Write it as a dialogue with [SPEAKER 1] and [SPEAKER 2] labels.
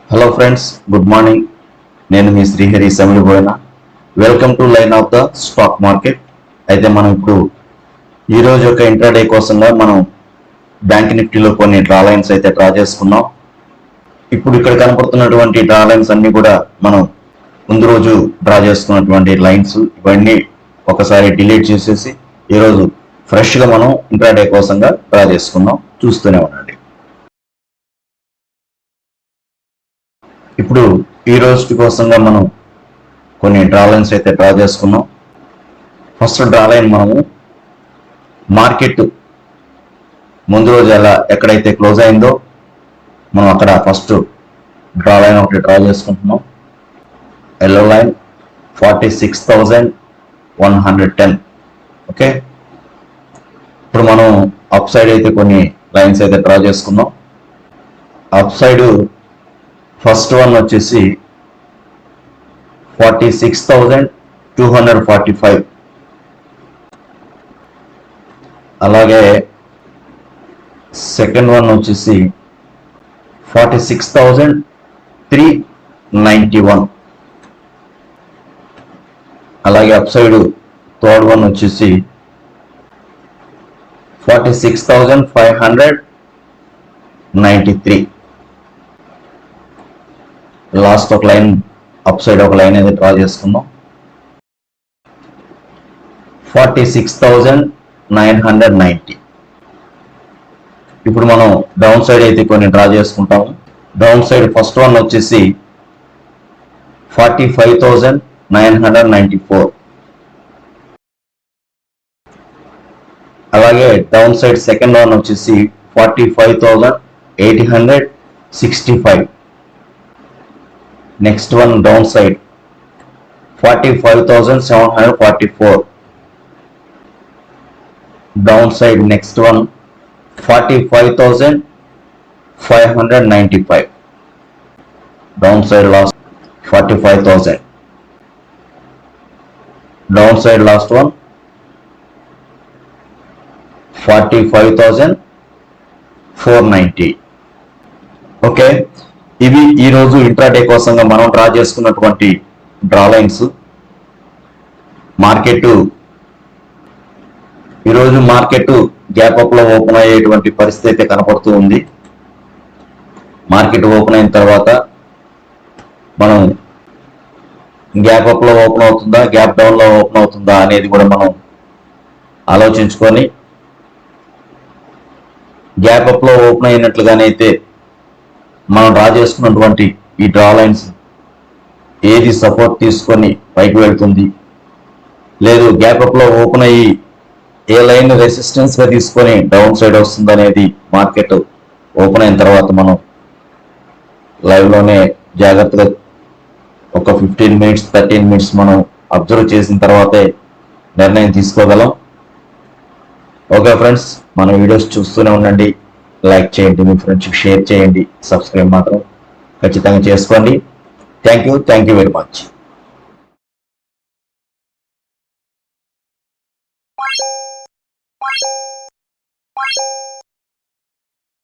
[SPEAKER 1] Hello friends, good morning. నేను మీ శ్రీహరి సమలిపోయిన. Welcome to line of the stock market. అయితే మనం ఇప్పుడు ఈరోజు ఒక ఇంట్రాడే కోసంగా మనం బ్యాంక్ నిఫ్టీలో కొన్ని డ్రా లైన్స్ అయితే డ్రా చేసుకున్నాం. ఇప్పుడు ఇక్కడ కనపడుతున్నటువంటి డ్రా లైన్స్ అన్ని కూడా మనం ముందు రోజు డ్రా చేసుకున్నటువంటి లైన్స్. ఇవన్నీ ఒకసారి డిలీట్ చేసేసి ఈరోజు ఫ్రెష్గా మనం ఇంట్రాడే కోసంగా డ్రా చేసుకున్నాం. చూస్తూనే ఉండండి. ఇప్పుడు ఈ రోజు కోసంగా మనం కొన్ని డ్రా లైన్స్ అయితే డ్రా చేసుకున్నాం. ఫస్ట్ డ్రా లైన్ మనము మార్కెట్ ముందు రోజు ఎక్కడైతే క్లోజ్ అయిందో మనం అక్కడ ఫస్ట్ డ్రా లైన్ ఒకటి డ్రా చేసుకుంటున్నాం. Yellow line 46,110. ఓకే, ఇప్పుడు మనం అప్ సైడ్ అయితే కొన్ని లైన్స్ అయితే డ్రా చేసుకున్నాం. అప్ సైడ్ ఫస్ట్ వన్ వచ్చేసి 46,245. అలాగే సెకండ్ వన్ వచ్చేసి 46,391. అలాగే అప్ సైడ్ థర్డ్ వన్ వచ్చేసి 46,593. లాస్ట్ ఒక లైన్ అప్ సైడ్ ఒక లైన్ అయితే డ్రా చేసుకుందాం. 46,990. ఇప్పుడు మనం డౌన్ సైడ్ అయితే కొన్ని డ్రా చేసుకుంటాము. డౌన్ సైడ్ ఫస్ట్ వన్ వచ్చేసి 45,994. అలాగే డౌన్ సైడ్ సెకండ్ వన్ వచ్చేసి 45,865. Next one down side 45,744. Down side next one 45,595. Down side last 45,000. Down side last one 45,490. Okay, ఇవి ఈరోజు ఇంట్రాడే కోసంగా మనం డ్రా చేసుకున్నటువంటి డ్రా లైన్స్. ఈరోజు మార్కెట్ గ్యాప్ అప్ లో ఓపెన్ అయ్యేటువంటి పరిస్థితి అయితే కనపడుతూ ఉంది. మార్కెట్ ఓపెన్ అయిన తర్వాత మనం గ్యాప్ అప్ లో ఓపెన్ అవుతుందా, గ్యాప్ డౌన్ లో ఓపెన్ అవుతుందా అనేది కూడా మనం ఆలోచించుకొని గ్యాప్ అప్ లో ఓపెన్ అయినట్లుగానైతే మనం డ్రా చేసుకున్నటువంటి ఈ డ్రా లైన్స్ ఏది సపోర్ట్ తీసుకొని పైకి వెళ్తుంది, లేదు గ్యాప్ అప్ లో ఓపెన్ అయ్యి ఏ లైన్ రెసిస్టెన్స్ గా తీసుకొని డౌన్ సైడ్ వస్తుంది అనేది మార్కెట్ ఓపెన్ అయిన తర్వాత మనం లైవ్ లోనే జాగ్రత్తగా ఒక 15 మినిట్స్ 13 మినిట్స్ మనం అబ్జర్వ్ చేసిన తర్వాతే నిర్ణయం తీసుకోగలం. ఓకే ఫ్రెండ్స్, మన వీడియోస్ చూస్తూనే ఉండండి. లైక్ చేయండి, మీ ఫ్రెండ్స్కి షేర్ చేయండి, సబ్స్క్రైబ్ మాత్రం ఖచ్చితంగా చేసుకోండి. Thank you very much.